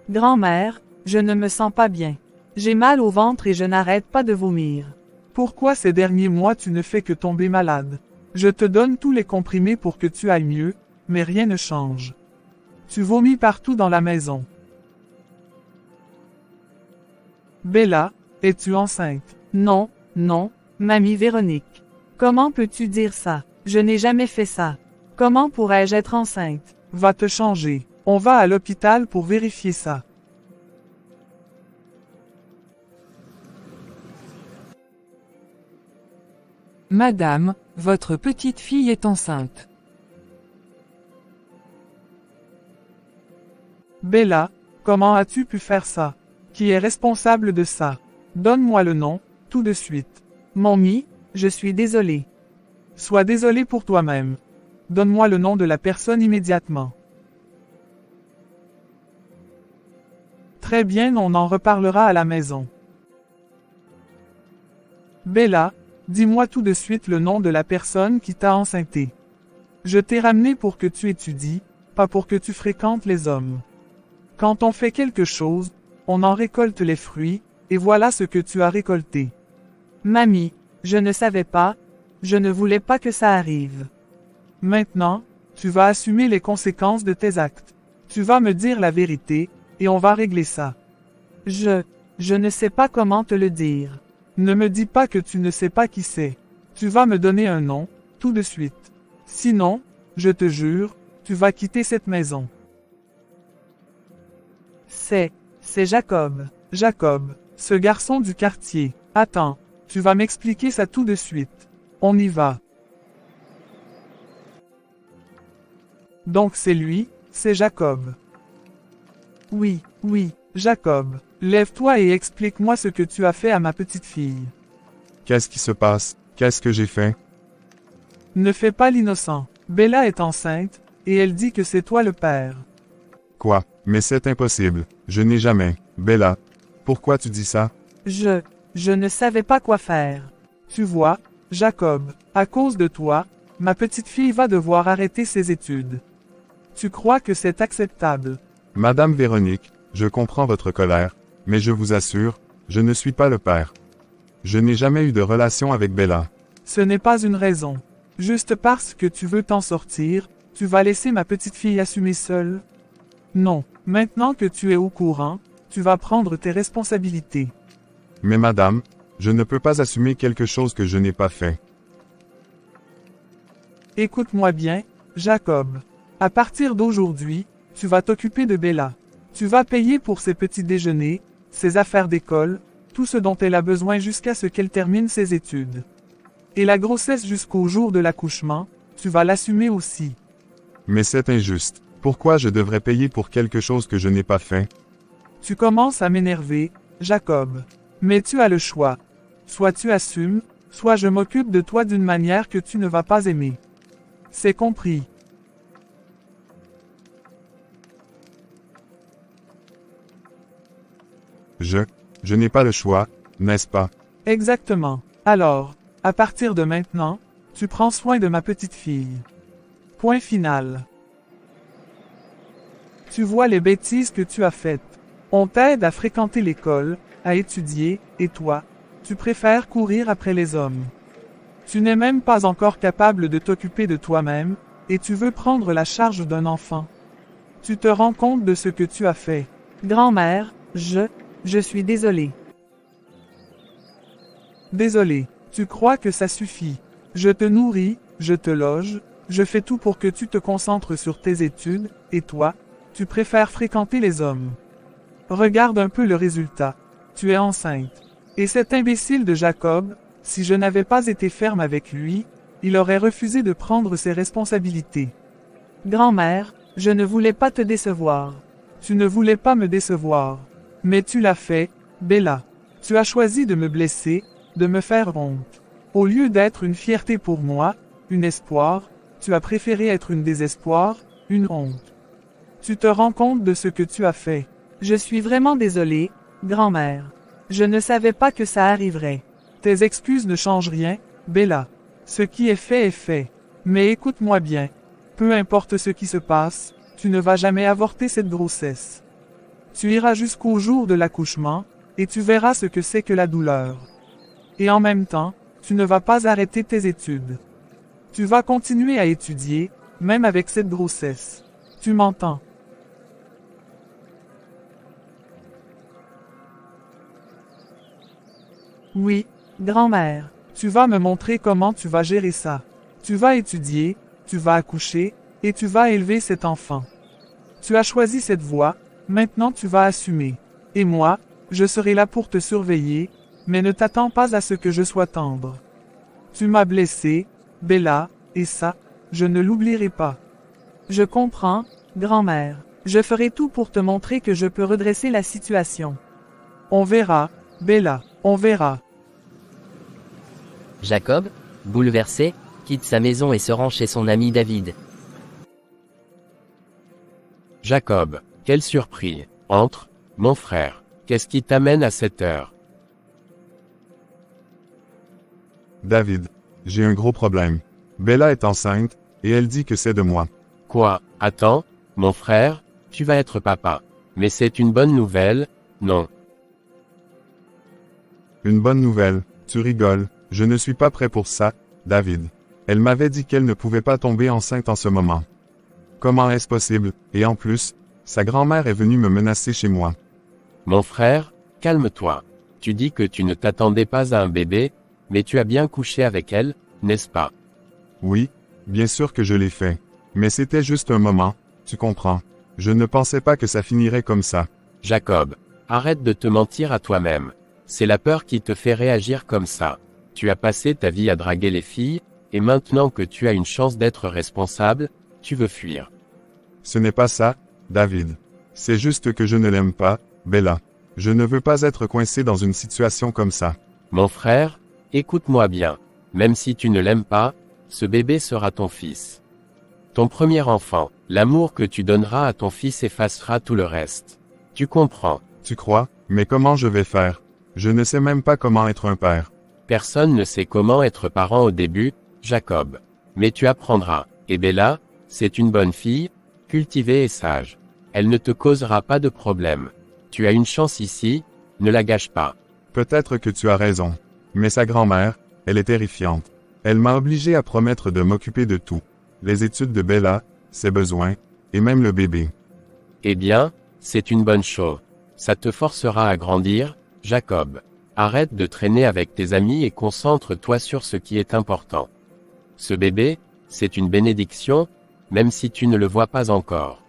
Grand-mère, je ne me sens pas bien. J'ai mal au ventre et je n'arrête pas de vomir. Pourquoi ces derniers mois tu ne fais que tomber malade? Je te donne tous les comprimés pour que tu ailles mieux, mais rien ne change. Tu vomis partout dans la maison. Bella, es-tu enceinte? Non, non, mamie Véronique. Comment peux-tu dire ça? Je n'ai jamais fait ça. Comment pourrais-je être enceinte? Va te changer. On va à l'hôpital pour vérifier ça. Madame, votre petite fille est enceinte. Bella, comment as-tu pu faire ça? Qui est responsable de ça? Donne-moi le nom, tout de suite. Mamie, je suis désolée. Sois désolé pour toi-même. Donne-moi le nom de la personne immédiatement. Très bien, on en reparlera à la maison. Bella, dis-moi tout de suite le nom de la personne qui t'a enceinté. Je t'ai ramené pour que tu étudies, pas pour que tu fréquentes les hommes. Quand on fait quelque chose, on en récolte les fruits, et voilà ce que tu as récolté. Mamie, je ne savais pas, je ne voulais pas que ça arrive. Maintenant, tu vas assumer les conséquences de tes actes. Tu vas me dire la vérité, et on va régler ça. Je ne sais pas comment te le dire. Ne me dis pas que tu ne sais pas qui c'est. Tu vas me donner un nom, tout de suite. Sinon, je te jure, tu vas quitter cette maison. C'est Jacob. Jacob, ce garçon du quartier. Attends, tu vas m'expliquer ça tout de suite. On y va. Donc c'est lui, c'est Jacob. Oui, Jacob, lève-toi et explique-moi ce que tu as fait à ma petite fille. Qu'est-ce qui se passe? Qu'est-ce que j'ai fait? Ne fais pas l'innocent. Bella est enceinte, et elle dit que c'est toi le père. Quoi? Mais c'est impossible. Je n'ai jamais. Bella. Pourquoi tu dis ça? Je ne savais pas quoi faire. Tu vois, Jacob, à cause de toi, ma petite fille va devoir arrêter ses études. Tu crois que c'est acceptable? Madame Véronique, je comprends votre colère, mais je vous assure, je ne suis pas le père. Je n'ai jamais eu de relation avec Bella. Ce n'est pas une raison. Juste parce que tu veux t'en sortir, tu vas laisser ma petite fille assumer seule? Non, maintenant que tu es au courant, tu vas prendre tes responsabilités. Mais madame, je ne peux pas assumer quelque chose que je n'ai pas fait. Écoute-moi bien, Jacob. À partir d'aujourd'hui, tu vas t'occuper de Bella. Tu vas payer pour ses petits déjeuners, ses affaires d'école, tout ce dont elle a besoin jusqu'à ce qu'elle termine ses études. Et la grossesse jusqu'au jour de l'accouchement, tu vas l'assumer aussi. Mais c'est injuste. Pourquoi je devrais payer pour quelque chose que je n'ai pas fait? Tu commences à m'énerver, Jacob. Mais tu as le choix. Soit tu assumes, soit je m'occupe de toi d'une manière que tu ne vas pas aimer. C'est compris. Je n'ai pas le choix, n'est-ce pas? Exactement. Alors, à partir de maintenant, tu prends soin de ma petite fille. Point final. Tu vois les bêtises que tu as faites. On t'aide à fréquenter l'école, à étudier, et toi, tu préfères courir après les hommes. Tu n'es même pas encore capable de t'occuper de toi-même, et tu veux prendre la charge d'un enfant. Tu te rends compte de ce que tu as fait. Grand-mère, je suis désolée. Désolé, tu crois que ça suffit. Je te nourris, je te loge, je fais tout pour que tu te concentres sur tes études, et toi, tu préfères fréquenter les hommes. Regarde un peu le résultat. Tu es enceinte. Et cet imbécile de Jacob, si je n'avais pas été ferme avec lui, il aurait refusé de prendre ses responsabilités. Grand-mère, je ne voulais pas te décevoir. Tu ne voulais pas me décevoir. Mais tu l'as fait, Bella. Tu as choisi de me blesser, de me faire honte. Au lieu d'être une fierté pour moi, un espoir, tu as préféré être une désespoir, une honte. Tu te rends compte de ce que tu as fait. Je suis vraiment désolée, grand-mère. Je ne savais pas que ça arriverait. Tes excuses ne changent rien, Bella. Ce qui est fait est fait. Mais écoute-moi bien. Peu importe ce qui se passe, tu ne vas jamais avorter cette grossesse. Tu iras jusqu'au jour de l'accouchement, et tu verras ce que c'est que la douleur. Et en même temps, tu ne vas pas arrêter tes études. Tu vas continuer à étudier, même avec cette grossesse. Tu m'entends? Oui, grand-mère. Tu vas me montrer comment tu vas gérer ça. Tu vas étudier, tu vas accoucher, et tu vas élever cet enfant. Tu as choisi cette voie, maintenant tu vas assumer. Et moi, je serai là pour te surveiller, mais ne t'attends pas à ce que je sois tendre. Tu m'as blessé, Bella, et ça, je ne l'oublierai pas. Je comprends, grand-mère. Je ferai tout pour te montrer que je peux redresser la situation. On verra, Bella, on verra. Jacob, bouleversé, quitte sa maison et se rend chez son ami David. Jacob, quelle surprise. Entre, mon frère. Qu'est-ce qui t'amène à cette heure? David, j'ai un gros problème. Bella est enceinte, et elle dit que c'est de moi. Quoi? Attends, mon frère, tu vas être papa. Mais c'est une bonne nouvelle, non? Une bonne nouvelle, tu rigoles, je ne suis pas prêt pour ça, David. Elle m'avait dit qu'elle ne pouvait pas tomber enceinte en ce moment. Comment est-ce possible? Et en plus, sa grand-mère est venue me menacer chez moi. Mon frère, calme-toi. Tu dis que tu ne t'attendais pas à un bébé, mais tu as bien couché avec elle, n'est-ce pas? Oui, bien sûr que je l'ai fait. Mais c'était juste un moment, tu comprends. Je ne pensais pas que ça finirait comme ça. Jacob, arrête de te mentir à toi-même. C'est la peur qui te fait réagir comme ça. Tu as passé ta vie à draguer les filles, et maintenant que tu as une chance d'être responsable, tu veux fuir. Ce n'est pas ça, David. C'est juste que je ne l'aime pas, Bella. Je ne veux pas être coincé dans une situation comme ça. Mon frère, écoute-moi bien. Même si tu ne l'aimes pas, ce bébé sera ton fils. Ton premier enfant, l'amour que tu donneras à ton fils effacera tout le reste. Tu comprends? Tu crois? Mais comment je vais faire? Je ne sais même pas comment être un père. Personne ne sait comment être parent au début, Jacob. Mais tu apprendras. Et Bella, c'est une bonne fille, cultivée et sage. Elle ne te causera pas de problème. Tu as une chance ici, ne la gâche pas. Peut-être que tu as raison. Mais sa grand-mère, elle est terrifiante. Elle m'a obligé à promettre de m'occuper de tout. Les études de Bella, ses besoins, et même le bébé. Eh bien, c'est une bonne chose. Ça te forcera à grandir, Jacob. Arrête de traîner avec tes amis et concentre-toi sur ce qui est important. Ce bébé, c'est une bénédiction, même si tu ne le vois pas encore.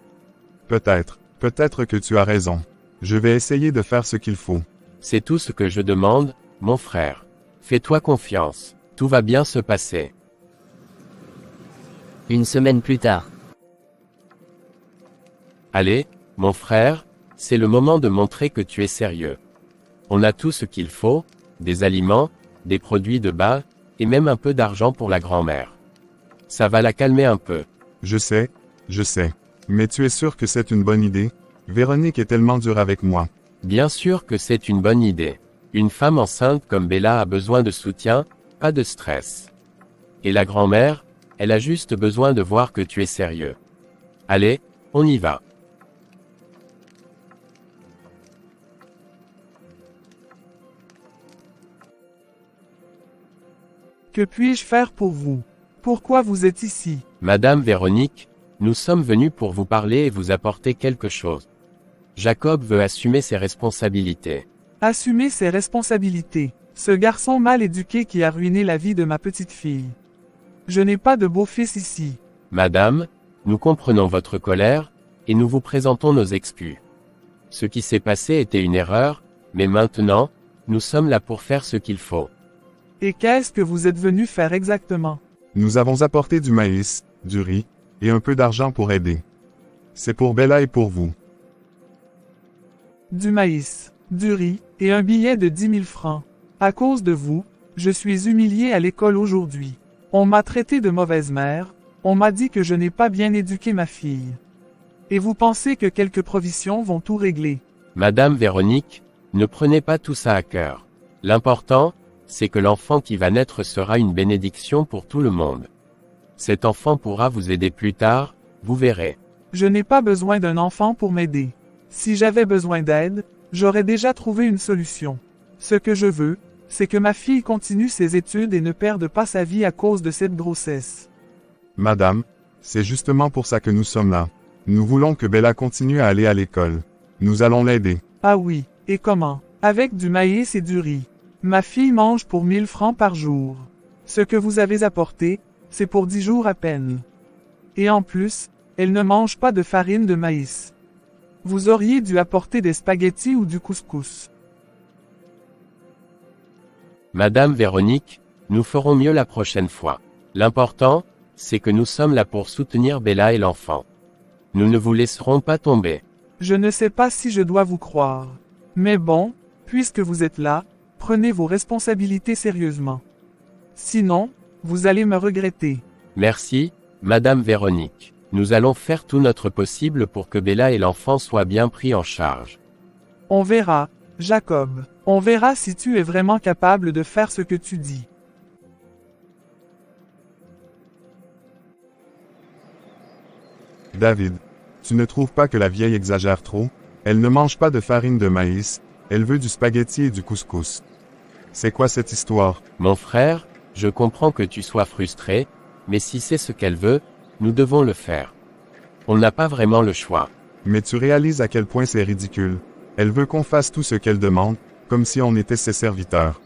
Peut-être que tu as raison. Je vais essayer de faire ce qu'il faut. C'est tout ce que je demande, mon frère. Fais-toi confiance, tout va bien se passer. Une semaine plus tard. Allez, mon frère, c'est le moment de montrer que tu es sérieux. On a tout ce qu'il faut, des aliments, des produits de base, et même un peu d'argent pour la grand-mère. Ça va la calmer un peu. Je sais. Mais tu es sûr que c'est une bonne idée? Véronique est tellement dure avec moi. Bien sûr que c'est une bonne idée. Une femme enceinte comme Bella a besoin de soutien, pas de stress. Et la grand-mère, elle a juste besoin de voir que tu es sérieux. Allez, on y va. Que puis-je faire pour vous? Pourquoi vous êtes ici? Madame Véronique, nous sommes venus pour vous parler et vous apporter quelque chose. Jacob veut assumer ses responsabilités. Assumer ses responsabilités. Ce garçon mal éduqué qui a ruiné la vie de ma petite fille. Je n'ai pas de beau-fils ici. Madame, nous comprenons votre colère, et nous vous présentons nos excuses. Ce qui s'est passé était une erreur, mais maintenant, nous sommes là pour faire ce qu'il faut. Et qu'est-ce que vous êtes venu faire exactement? Nous avons apporté du maïs, du riz, et un peu d'argent pour aider. C'est pour Bella et pour vous. Du maïs, du riz, et un billet de 10 000 francs. À cause de vous, je suis humilié à l'école aujourd'hui. On m'a traité de mauvaise mère, on m'a dit que je n'ai pas bien éduqué ma fille. Et vous pensez que quelques provisions vont tout régler? Madame Véronique, ne prenez pas tout ça à cœur. L'important, c'est que l'enfant qui va naître sera une bénédiction pour tout le monde. Cet enfant pourra vous aider plus tard, vous verrez. Je n'ai pas besoin d'un enfant pour m'aider. Si j'avais besoin d'aide, j'aurais déjà trouvé une solution. Ce que je veux, c'est que ma fille continue ses études et ne perde pas sa vie à cause de cette grossesse. Madame, c'est justement pour ça que nous sommes là. Nous voulons que Bella continue à aller à l'école. Nous allons l'aider. Ah oui, et comment? Avec du maïs et du riz. Ma fille mange pour 1000 francs par jour. Ce que vous avez apporté, c'est pour 10 jours à peine. Et en plus, elle ne mange pas de farine de maïs. Vous auriez dû apporter des spaghettis ou du couscous. Madame Véronique, nous ferons mieux la prochaine fois. L'important, c'est que nous sommes là pour soutenir Bella et l'enfant. Nous ne vous laisserons pas tomber. Je ne sais pas si je dois vous croire. Mais bon, puisque vous êtes là, prenez vos responsabilités sérieusement. Sinon, vous allez me regretter. Merci, Madame Véronique. Nous allons faire tout notre possible pour que Bella et l'enfant soient bien pris en charge. On verra, Jacob. On verra si tu es vraiment capable de faire ce que tu dis. David, tu ne trouves pas que la vieille exagère trop? Elle ne mange pas de farine de maïs, elle veut du spaghetti et du couscous. C'est quoi cette histoire? Mon frère, je comprends que tu sois frustré, mais si c'est ce qu'elle veut, nous devons le faire. On n'a pas vraiment le choix. Mais tu réalises à quel point c'est ridicule. Elle veut qu'on fasse tout ce qu'elle demande, comme si on était ses serviteurs.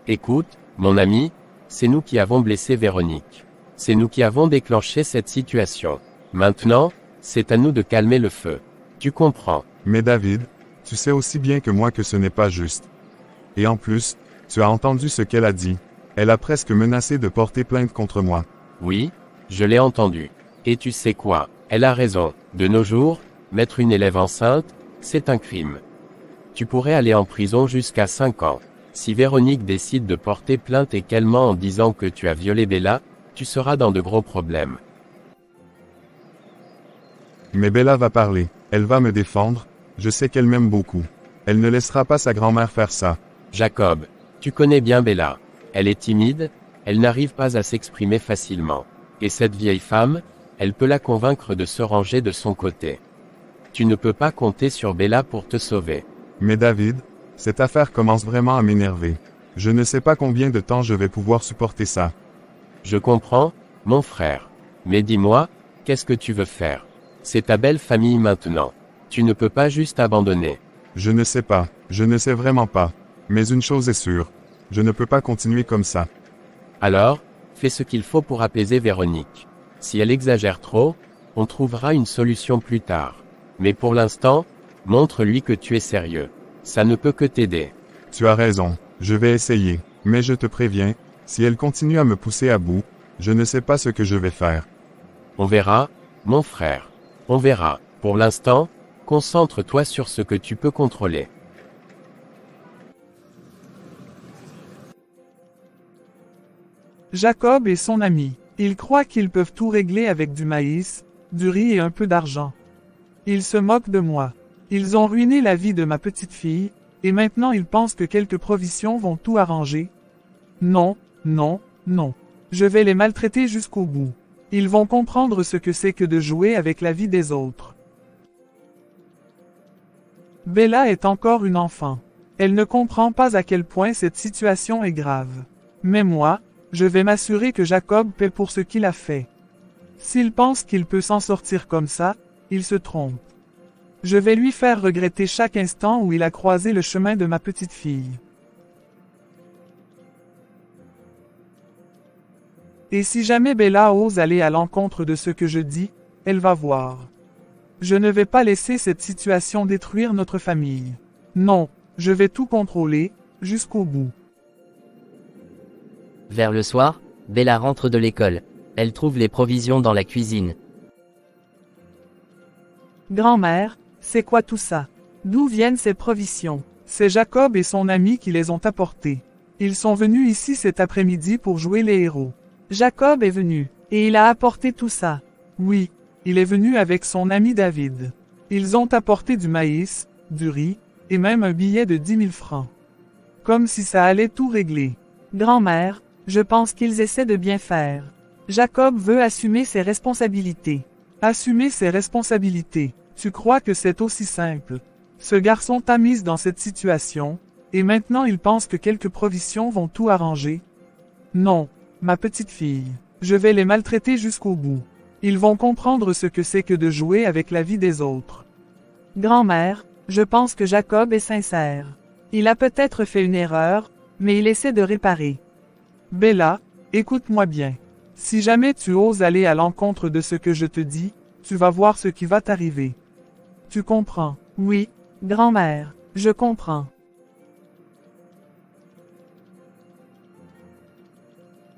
Écoute, mon ami, c'est nous qui avons blessé Véronique. C'est nous qui avons déclenché cette situation. Maintenant, c'est à nous de calmer le feu. Tu comprends? Mais David, tu sais aussi bien que moi que ce n'est pas juste. Et en plus, tu as entendu ce qu'elle a dit. Elle a presque menacé de porter plainte contre moi. Oui, je l'ai entendu. Et tu sais quoi? Elle a raison. De nos jours, mettre une élève enceinte, c'est un crime. Tu pourrais aller en prison jusqu'à 5 ans. Si Véronique décide de porter plainte et qu'elle ment en disant que tu as violé Bella, tu seras dans de gros problèmes. Mais Bella va parler. Elle va me défendre. Je sais qu'elle m'aime beaucoup. Elle ne laissera pas sa grand-mère faire ça. Jacob, tu connais bien Bella. Elle est timide, elle n'arrive pas à s'exprimer facilement. Et cette vieille femme, elle peut la convaincre de se ranger de son côté. Tu ne peux pas compter sur Bella pour te sauver. Mais David, cette affaire commence vraiment à m'énerver. Je ne sais pas combien de temps je vais pouvoir supporter ça. Je comprends, mon frère. Mais dis-moi, qu'est-ce que tu veux faire? C'est ta belle famille maintenant. Tu ne peux pas juste abandonner. Je ne sais pas, je ne sais vraiment pas. Mais une chose est sûre, je ne peux pas continuer comme ça. Alors, fais ce qu'il faut pour apaiser Véronique. Si elle exagère trop, on trouvera une solution plus tard. Mais pour l'instant, montre-lui que tu es sérieux. Ça ne peut que t'aider. Tu as raison, je vais essayer. Mais je te préviens, si elle continue à me pousser à bout, je ne sais pas ce que je vais faire. On verra, mon frère. On verra. Pour l'instant, concentre-toi sur ce que tu peux contrôler. Jacob et son ami. Ils croient qu'ils peuvent tout régler avec du maïs, du riz et un peu d'argent. Ils se moquent de moi. Ils ont ruiné la vie de ma petite fille, et maintenant ils pensent que quelques provisions vont tout arranger. Non, non, non. Je vais les maltraiter jusqu'au bout. Ils vont comprendre ce que c'est que de jouer avec la vie des autres. Bella est encore une enfant. Elle ne comprend pas à quel point cette situation est grave. Mais moi, je vais m'assurer que Jacob paie pour ce qu'il a fait. S'il pense qu'il peut s'en sortir comme ça, il se trompe. Je vais lui faire regretter chaque instant où il a croisé le chemin de ma petite fille. Et si jamais Bella ose aller à l'encontre de ce que je dis, elle va voir. Je ne vais pas laisser cette situation détruire notre famille. Non, je vais tout contrôler, jusqu'au bout. Vers le soir, Bella rentre de l'école. Elle trouve les provisions dans la cuisine. Grand-mère, c'est quoi tout ça? D'où viennent ces provisions? C'est Jacob et son ami qui les ont apportés. Ils sont venus ici cet après-midi pour jouer les héros. Jacob est venu, et il a apporté tout ça. Oui, il est venu avec son ami David. Ils ont apporté du maïs, du riz, et même un billet de 10 000 francs. Comme si ça allait tout régler. Grand-mère, je pense qu'ils essaient de bien faire. Jacob veut assumer ses responsabilités. Assumer ses responsabilités. Tu crois que c'est aussi simple. Ce garçon t'a mise dans cette situation, et maintenant il pense que quelques provisions vont tout arranger. Non, ma petite fille, je vais les maltraiter jusqu'au bout. Ils vont comprendre ce que c'est que de jouer avec la vie des autres. Grand-mère, je pense que Jacob est sincère. Il a peut-être fait une erreur, mais il essaie de réparer. Bella, écoute-moi bien. Si jamais tu oses aller à l'encontre de ce que je te dis, tu vas voir ce qui va t'arriver. Tu comprends? Oui, grand-mère, je comprends.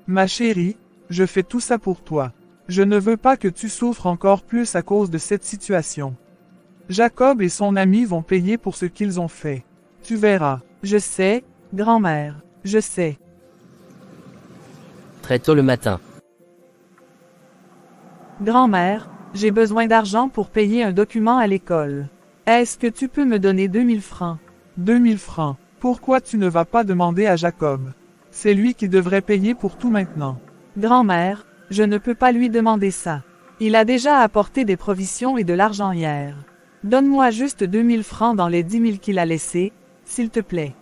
Ma chérie, je fais tout ça pour toi. Je ne veux pas que tu souffres encore plus à cause de cette situation. Jacob et son ami vont payer pour ce qu'ils ont fait. Tu verras. Je sais, grand-mère, je sais. Très tôt le matin. Grand-mère, j'ai besoin d'argent pour payer un document à l'école. Est-ce que tu peux me donner 2000 francs? 2000 francs. Pourquoi tu ne vas pas demander à Jacob? C'est lui qui devrait payer pour tout maintenant. Grand-mère, je ne peux pas lui demander ça. Il a déjà apporté des provisions et de l'argent hier. Donne-moi juste 2000 francs dans les 10 000 qu'il a laissés, s'il te plaît.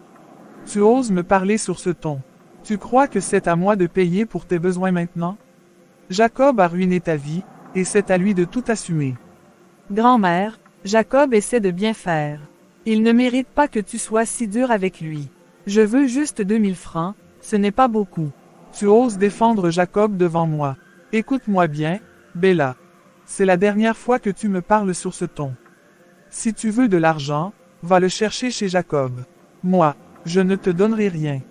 Tu oses me parler sur ce ton. Tu crois que c'est à moi de payer pour tes besoins maintenant? Jacob a ruiné ta vie, et c'est à lui de tout assumer. Grand-mère, Jacob essaie de bien faire. Il ne mérite pas que tu sois si dur avec lui. Je veux juste 2000 francs, ce n'est pas beaucoup. Tu oses défendre Jacob devant moi. Écoute-moi bien, Bella. C'est la dernière fois que tu me parles sur ce ton. Si tu veux de l'argent, va le chercher chez Jacob. Moi, je ne te donnerai rien.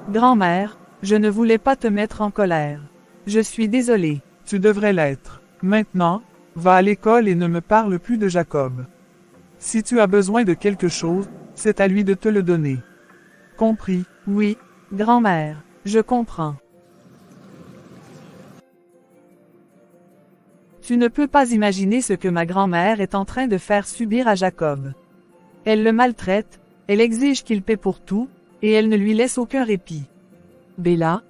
Grand-mère, je ne voulais pas te mettre en colère. Je suis désolée. Tu devrais l'être. Maintenant, va à l'école et ne me parle plus de Jacob. Si tu as besoin de quelque chose, c'est à lui de te le donner. Compris? Oui, grand-mère, je comprends. Tu ne peux pas imaginer ce que ma grand-mère est en train de faire subir à Jacob. Elle le maltraite, elle exige qu'il paie pour tout, et elle ne lui laisse aucun répit. Bella,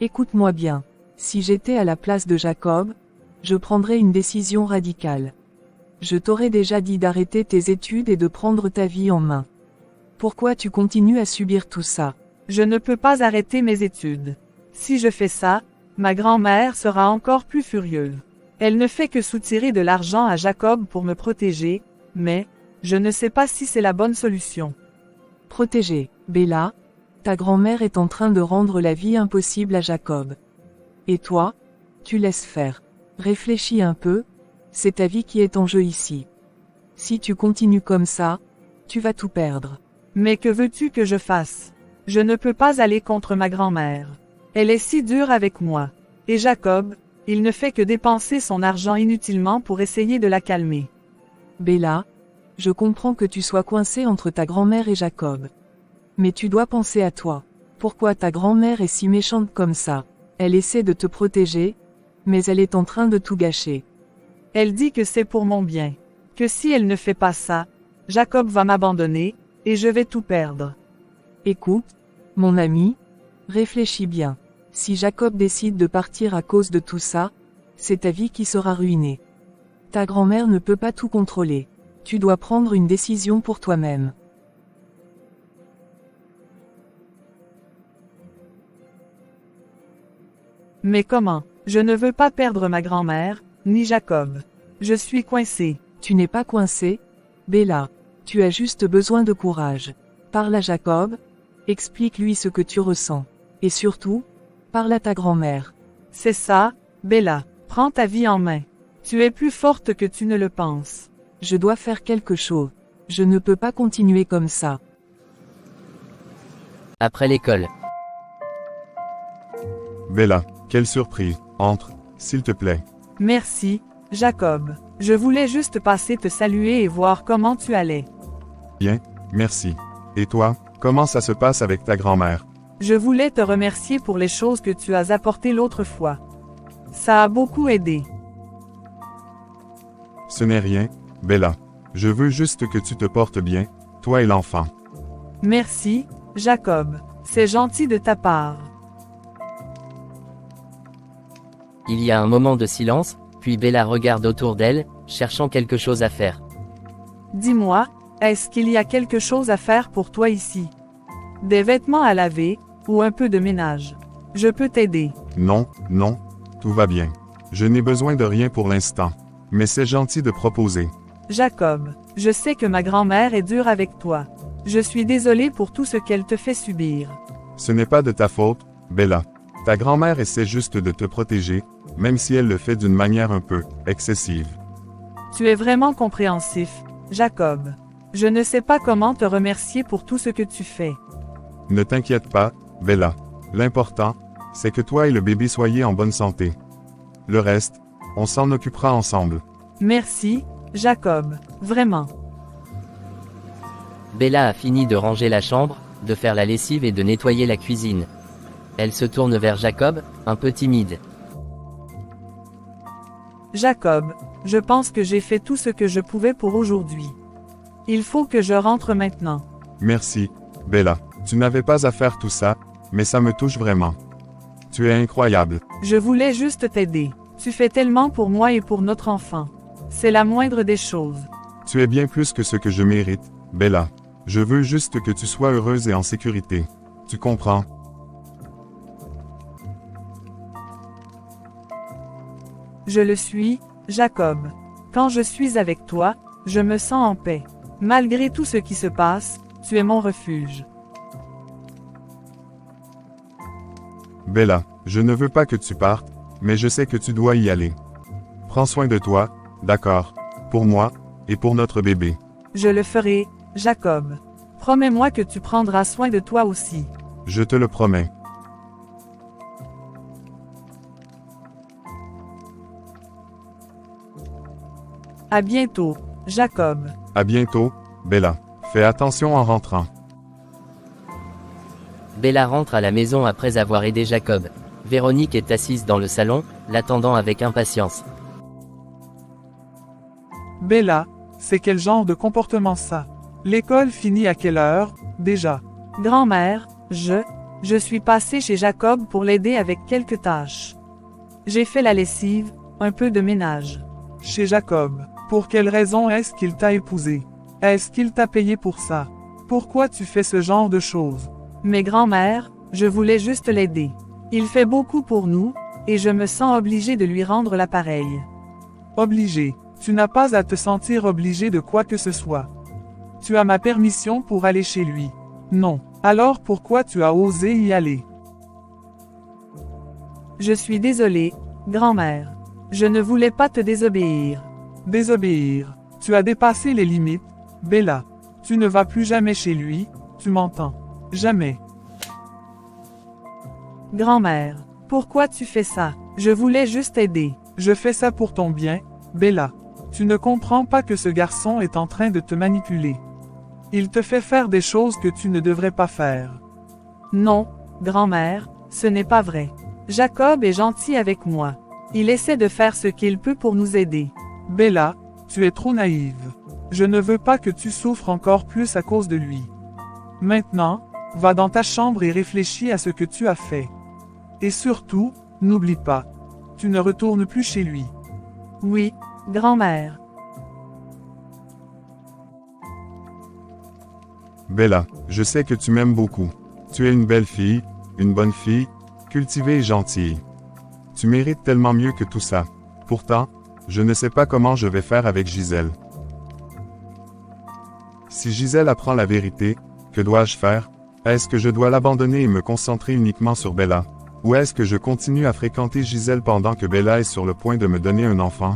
écoute-moi bien. Si j'étais à la place de Jacob, je prendrais une décision radicale. Je t'aurais déjà dit d'arrêter tes études et de prendre ta vie en main. Pourquoi tu continues à subir tout ça? Je ne peux pas arrêter mes études. Si je fais ça, ma grand-mère sera encore plus furieuse. Elle ne fait que soutirer de l'argent à Jacob pour me protéger, mais, je ne sais pas si c'est la bonne solution. Protéger, Bella, ta grand-mère est en train de rendre la vie impossible à Jacob. Et toi, tu laisses faire. Réfléchis un peu, c'est ta vie qui est en jeu ici. Si tu continues comme ça, tu vas tout perdre. Mais que veux-tu que je fasse? Je ne peux pas aller contre ma grand-mère. Elle est si dure avec moi. Et Jacob, il ne fait que dépenser son argent inutilement pour essayer de la calmer. Bella, je comprends que tu sois coincée entre ta grand-mère et Jacob. Mais tu dois penser à toi. Pourquoi ta grand-mère est si méchante comme ça? Elle essaie de te protéger, mais elle est en train de tout gâcher. Elle dit que c'est pour mon bien. Que si elle ne fait pas ça, Jacob va m'abandonner, et je vais tout perdre. Écoute, mon ami, réfléchis bien. Si Jacob décide de partir à cause de tout ça, c'est ta vie qui sera ruinée. Ta grand-mère ne peut pas tout contrôler. Tu dois prendre une décision pour toi-même. Mais comment? Je ne veux pas perdre ma grand-mère, ni Jacob. Je suis coincée. Tu n'es pas coincé, Bella. Tu as juste besoin de courage. Parle à Jacob, explique-lui ce que tu ressens. Et surtout, parle à ta grand-mère. C'est ça, Bella. Prends ta vie en main. Tu es plus forte que tu ne le penses. Je dois faire quelque chose. Je ne peux pas continuer comme ça. Après l'école. Bella, quelle surprise. Entre, s'il te plaît. Merci, Jacob. Je voulais juste passer te saluer et voir comment tu allais. Bien, merci. Et toi, comment ça se passe avec ta grand-mère? Je voulais te remercier pour les choses que tu as apportées l'autre fois. Ça a beaucoup aidé. Ce n'est rien, Bella. Je veux juste que tu te portes bien, toi et l'enfant. Merci, Jacob. C'est gentil de ta part. Il y a un moment de silence, puis Bella regarde autour d'elle, cherchant quelque chose à faire. Dis-moi, est-ce qu'il y a quelque chose à faire pour toi ici? Des vêtements à laver, ou un peu de ménage? Je peux t'aider. Non, non, tout va bien. Je n'ai besoin de rien pour l'instant. Mais c'est gentil de proposer. Jacob, je sais que ma grand-mère est dure avec toi. Je suis désolée pour tout ce qu'elle te fait subir. Ce n'est pas de ta faute, Bella. Ta grand-mère essaie juste de te protéger, même si elle le fait d'une manière un peu excessive. Tu es vraiment compréhensif, Jacob. Je ne sais pas comment te remercier pour tout ce que tu fais. Ne t'inquiète pas, Bella. L'important, c'est que toi et le bébé soyez en bonne santé. Le reste, on s'en occupera ensemble. Merci, Jacob, vraiment. Bella a fini de ranger la chambre, de faire la lessive et de nettoyer la cuisine. Elle se tourne vers Jacob, un peu timide. Jacob, je pense que j'ai fait tout ce que je pouvais pour aujourd'hui. Il faut que je rentre maintenant. Merci, Bella. Tu n'avais pas à faire tout ça, mais ça me touche vraiment. Tu es incroyable. Je voulais juste t'aider. Tu fais tellement pour moi et pour notre enfant. C'est la moindre des choses. Tu es bien plus que ce que je mérite, Bella. Je veux juste que tu sois heureuse et en sécurité. Tu comprends? Je le suis, Jacob. Quand je suis avec toi, je me sens en paix. Malgré tout ce qui se passe, tu es mon refuge. Bella, je ne veux pas que tu partes, mais je sais que tu dois y aller. Prends soin de toi, d'accord? Pour moi, et pour notre bébé. Je le ferai, Jacob. Promets-moi que tu prendras soin de toi aussi. Je te le promets. À bientôt, Jacob. À bientôt, Bella. Fais attention en rentrant. Bella rentre à la maison après avoir aidé Jacob. Véronique est assise dans le salon, l'attendant avec impatience. Bella, c'est quel genre de comportement ça? L'école finit à quelle heure, déjà? Grand-mère, je suis passée chez Jacob pour l'aider avec quelques tâches. J'ai fait la lessive, un peu de ménage. Chez Jacob. Pour quelle raison est-ce qu'il t'a épousé? Est-ce qu'il t'a payé pour ça? Pourquoi tu fais ce genre de choses? Mais grand-mère, je voulais juste l'aider. Il fait beaucoup pour nous, et je me sens obligée de lui rendre l'appareil. Obligé. Tu n'as pas à te sentir obligé de quoi que ce soit. Tu as ma permission pour aller chez lui. Non. Alors pourquoi tu as osé y aller? Je suis désolée, grand-mère. Je ne voulais pas te désobéir. Désobéir. Tu as dépassé les limites, Bella. Tu ne vas plus jamais chez lui, tu m'entends? Jamais. Grand-mère, pourquoi tu fais ça? Je voulais juste aider. Je fais ça pour ton bien, Bella. Tu ne comprends pas que ce garçon est en train de te manipuler. Il te fait faire des choses que tu ne devrais pas faire. Non, grand-mère, ce n'est pas vrai. Jacob est gentil avec moi. Il essaie de faire ce qu'il peut pour nous aider. Bella, tu es trop naïve. Je ne veux pas que tu souffres encore plus à cause de lui. Maintenant, va dans ta chambre et réfléchis à ce que tu as fait. Et surtout, n'oublie pas. Tu ne retournes plus chez lui. Oui, grand-mère. Bella, je sais que tu m'aimes beaucoup. Tu es une belle fille, une bonne fille, cultivée et gentille. Tu mérites tellement mieux que tout ça. Pourtant, je ne sais pas comment je vais faire avec Gisèle. Si Gisèle apprend la vérité, que dois-je faire? Est-ce que je dois l'abandonner et me concentrer uniquement sur Bella? Ou est-ce que je continue à fréquenter Gisèle pendant que Bella est sur le point de me donner un enfant?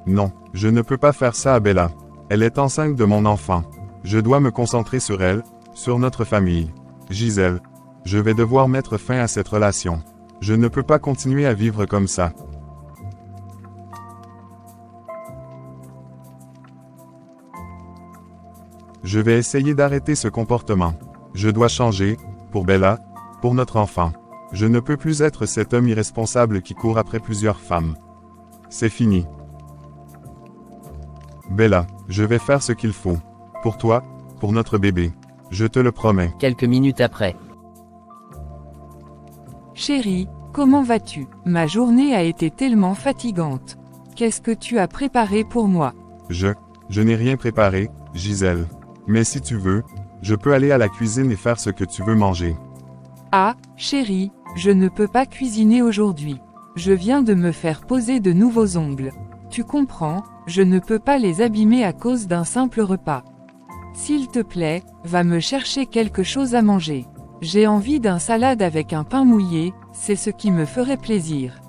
Non, je ne peux pas faire ça à Bella. Elle est enceinte de mon enfant. Je dois me concentrer sur elle, sur notre famille. Gisèle, je vais devoir mettre fin à cette relation. Je ne peux pas continuer à vivre comme ça. Je vais essayer d'arrêter ce comportement. Je dois changer, pour Bella, pour notre enfant. Je ne peux plus être cet homme irresponsable qui court après plusieurs femmes. C'est fini. Bella, je vais faire ce qu'il faut. Pour toi, pour notre bébé. Je te le promets. Quelques minutes après. Chérie, Comment vas-tu? Ma journée a été tellement fatigante. Qu'est-ce que tu as préparé pour moi? Je n'ai rien préparé, Gisèle. Mais si tu veux, je peux aller à la cuisine et faire ce que tu veux manger. Ah, chérie, je ne peux pas cuisiner aujourd'hui. Je viens de me faire poser de nouveaux ongles. Tu comprends, je ne peux pas les abîmer à cause d'un simple repas. S'il te plaît, va me chercher quelque chose à manger. J'ai envie d'un salade avec un pain mouillé, c'est ce qui me ferait plaisir.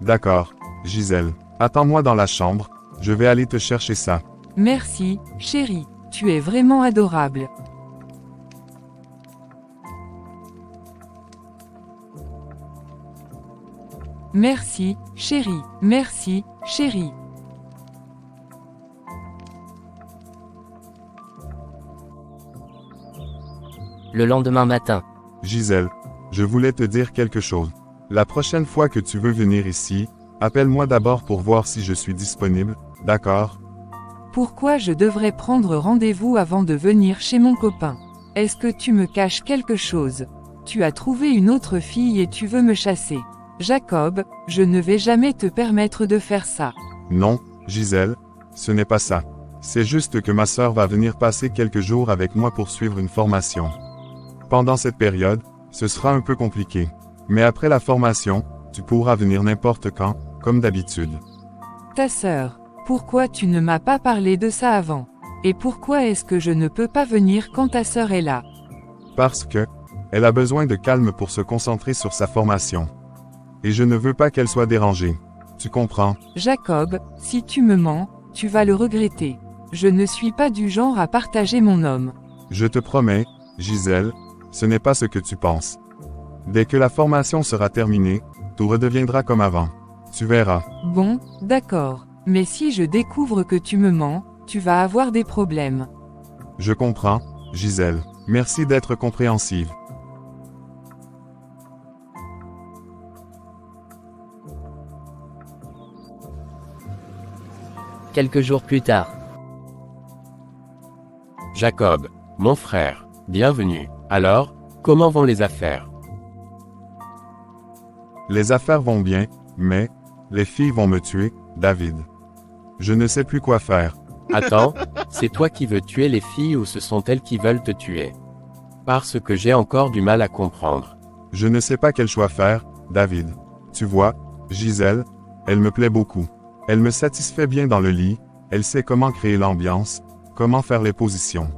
D'accord, Gisèle. Attends-moi dans la chambre, je vais aller te chercher ça. Merci, chérie, tu es vraiment adorable. Merci, chérie, merci, chérie. Le lendemain matin. Gisèle, je voulais te dire quelque chose. La prochaine fois que tu veux venir ici, appelle-moi d'abord pour voir si je suis disponible, d'accord? Pourquoi je devrais prendre rendez-vous avant de venir chez mon copain? Est-ce que tu me caches quelque chose? Tu as trouvé une autre fille et tu veux me chasser. Jacob, je ne vais jamais te permettre de faire ça. Non, Gisèle, ce n'est pas ça. C'est juste que ma sœur va venir passer quelques jours avec moi pour suivre une formation. Pendant cette période, ce sera un peu compliqué. Mais après la formation, tu pourras venir n'importe quand, comme d'habitude. Ta sœur, pourquoi tu ne m'as pas parlé de ça avant? Et pourquoi est-ce que je ne peux pas venir quand ta sœur est là? Parce que, elle a besoin de calme pour se concentrer sur sa formation. Et je ne veux pas qu'elle soit dérangée. Tu comprends? Jacob, si tu me mens, tu vas le regretter. Je ne suis pas du genre à partager mon homme. Je te promets, Gisèle, ce n'est pas ce que tu penses. Dès que la formation sera terminée, tout redeviendra comme avant. Tu verras. Bon, d'accord. Mais si je découvre que tu me mens, tu vas avoir des problèmes. Je comprends, Gisèle. Merci d'être compréhensive. Quelques jours plus tard. Jacob, mon frère, bienvenue. Alors, comment vont les affaires? Les affaires vont bien, mais les filles vont me tuer, David. Je ne sais plus quoi faire. Attends, c'est toi qui veux tuer les filles ou ce sont elles qui veulent te tuer? Parce que j'ai encore du mal à comprendre. Je ne sais pas quel choix faire, David. Tu vois, Gisèle, elle me plaît beaucoup. Elle me satisfait bien dans le lit, elle sait comment créer l'ambiance, comment faire les positions.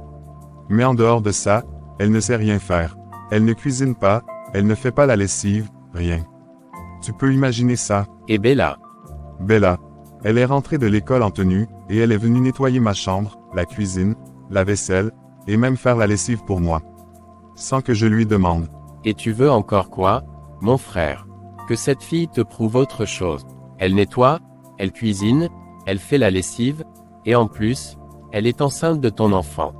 Mais en dehors de ça, elle ne sait rien faire. Elle ne cuisine pas, elle ne fait pas la lessive, rien. Tu peux imaginer ça? Et Bella? Bella. Elle est rentrée de l'école en tenue, et elle est venue nettoyer ma chambre, la cuisine, la vaisselle, et même faire la lessive pour moi. Sans que je lui demande. Et tu veux encore quoi, mon frère? Que cette fille te prouve autre chose. Elle nettoie, elle cuisine, elle fait la lessive, et en plus, elle est enceinte de ton enfant.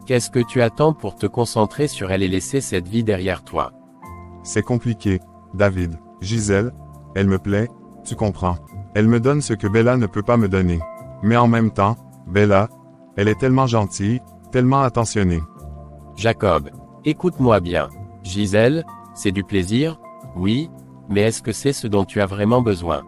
Qu'est-ce que tu attends pour te concentrer sur elle et laisser cette vie derrière toi? C'est compliqué, David. Gisèle, elle me plaît, tu comprends. Elle me donne ce que Bella ne peut pas me donner. Mais en même temps, Bella, elle est tellement gentille, tellement attentionnée. Jacob, écoute-moi bien. Gisèle, c'est du plaisir, oui, mais est-ce que c'est ce dont tu as vraiment besoin?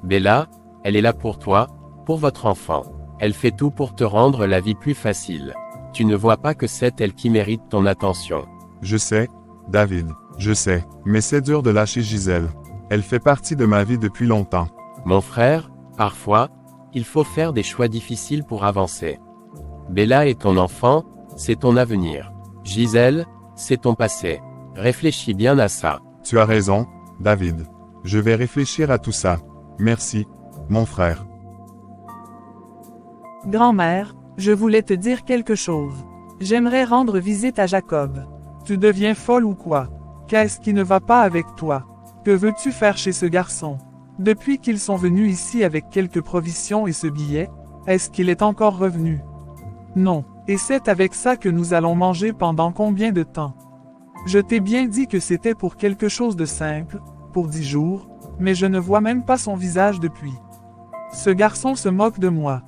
Bella, elle est là pour toi, pour votre enfant. Elle fait tout pour te rendre la vie plus facile. Tu ne vois pas que c'est elle qui mérite ton attention. Je sais, David, je sais, mais c'est dur de lâcher Gisèle. Elle fait partie de ma vie depuis longtemps. Mon frère, parfois, il faut faire des choix difficiles pour avancer. Bella est ton enfant, c'est ton avenir. Gisèle, c'est ton passé. Réfléchis bien à ça. Tu as raison, David. Je vais réfléchir à tout ça. Merci, mon frère. Grand-mère, je voulais te dire quelque chose. J'aimerais rendre visite à Jacob. Tu deviens folle ou quoi? Qu'est-ce qui ne va pas avec toi? Que veux-tu faire chez ce garçon? Depuis qu'ils sont venus ici avec quelques provisions et ce billet, est-ce qu'il est encore revenu? Non, et c'est avec ça que nous allons manger pendant combien de temps? Je t'ai bien dit que c'était pour quelque chose de simple, pour 10 jours, mais je ne vois même pas son visage depuis. Ce garçon se moque de moi.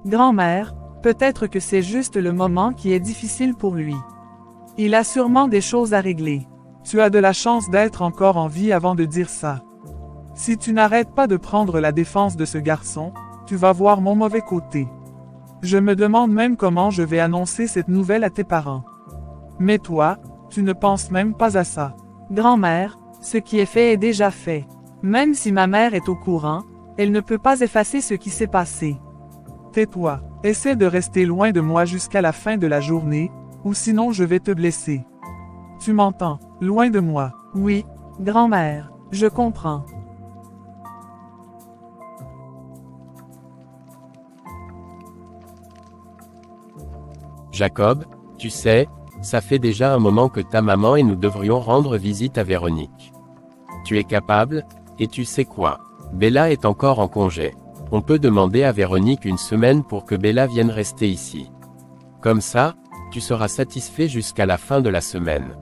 Grand-mère, peut-être que c'est juste le moment qui est difficile pour lui. Il a sûrement des choses à régler. Tu as de la chance d'être encore en vie avant de dire ça. Si tu n'arrêtes pas de prendre la défense de ce garçon, tu vas voir mon mauvais côté. Je me demande même comment je vais annoncer cette nouvelle à tes parents. Mais toi, tu ne penses même pas à ça. Grand-mère, ce qui est fait est déjà fait. Même si ma mère est au courant, elle ne peut pas effacer ce qui s'est passé. Tais-toi. Essaie de rester loin de moi jusqu'à la fin de la journée, ou sinon je vais te blesser. Tu m'entends? Loin de moi. Oui, grand-mère, je comprends. Jacob, tu sais, ça fait déjà un moment que ta maman et nous devrions rendre visite à Véronique. Tu es capable, et tu sais quoi? Bella est encore en congé. On peut demander à Véronique une semaine pour que Bella vienne rester ici. Comme ça, tu seras satisfait jusqu'à la fin de la semaine.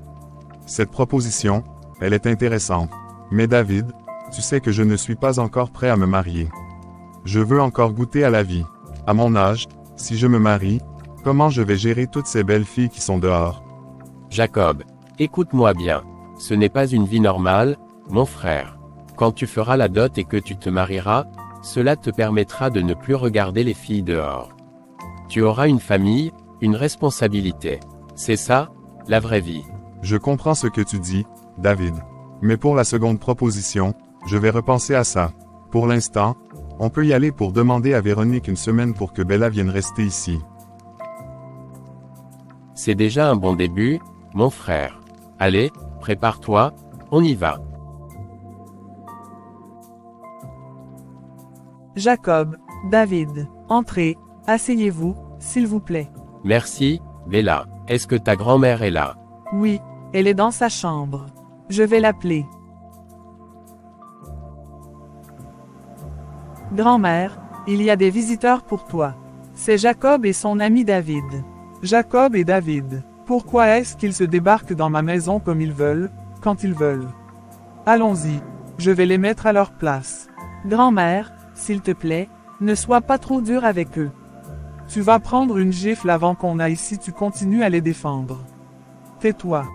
Cette proposition, elle est intéressante. Mais David, tu sais que je ne suis pas encore prêt à me marier. Je veux encore goûter à la vie. À mon âge, si je me marie, comment je vais gérer toutes ces belles filles qui sont dehors? Jacob, écoute-moi bien. Ce n'est pas une vie normale, mon frère. Quand tu feras la dot et que tu te marieras, cela te permettra de ne plus regarder les filles dehors. Tu auras une famille, une responsabilité. C'est ça, la vraie vie. Je comprends ce que tu dis, David. Mais pour la seconde proposition, je vais repenser à ça. Pour l'instant, on peut y aller pour demander à Véronique une semaine pour que Bella vienne rester ici. C'est déjà un bon début, mon frère. Allez, prépare-toi, on y va. Jacob, David, entrez, asseyez-vous, s'il vous plaît. Merci, Bella. Est-ce que ta grand-mère est là? Oui, elle est dans sa chambre. Je vais l'appeler. Grand-mère, il y a des visiteurs pour toi. C'est Jacob et son ami David. Jacob et David, pourquoi est-ce qu'ils se débarquent dans ma maison comme ils veulent, quand ils veulent? Allons-y, je vais les mettre à leur place. Grand-mère, s'il te plaît, ne sois pas trop dur avec eux. Tu vas prendre une gifle avant qu'on aille si tu continues à les défendre. Tais-toi.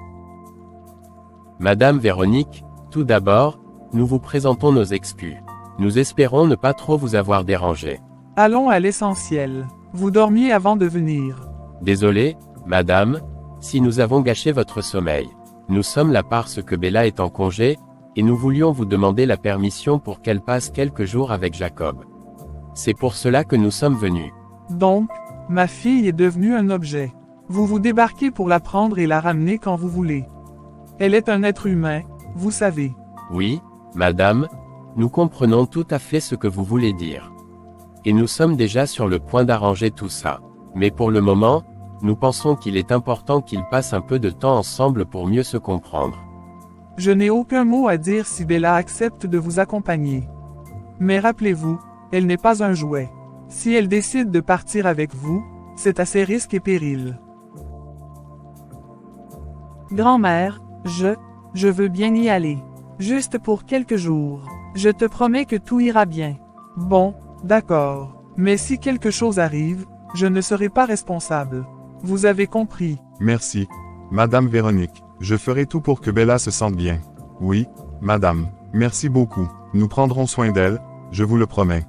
Madame Véronique, tout d'abord, nous vous présentons nos excuses. Nous espérons ne pas trop vous avoir dérangé. Allons à l'essentiel. Vous dormiez avant de venir. Désolé, madame, si nous avons gâché votre sommeil. Nous sommes là parce que Bella est en congé, et nous voulions vous demander la permission pour qu'elle passe quelques jours avec Jacob. C'est pour cela que nous sommes venus. Donc, ma fille est devenue un objet. Vous vous débarquez pour la prendre et la ramener quand vous voulez. Elle est un être humain, vous savez. Oui, madame, nous comprenons tout à fait ce que vous voulez dire. Et nous sommes déjà sur le point d'arranger tout ça. Mais pour le moment, nous pensons qu'il est important qu'ils passent un peu de temps ensemble pour mieux se comprendre. Je n'ai aucun mot à dire si Bella accepte de vous accompagner. Mais rappelez-vous, elle n'est pas un jouet. Si elle décide de partir avec vous, c'est à ses risques et périls. Grand-mère, je veux bien y aller. Juste pour quelques jours. Je te promets que tout ira bien. Bon, d'accord. Mais si quelque chose arrive, je ne serai pas responsable. Vous avez compris. Merci, Madame Véronique. Je ferai tout pour que Bella se sente bien. Oui, Madame. Merci beaucoup. Nous prendrons soin d'elle, je vous le promets.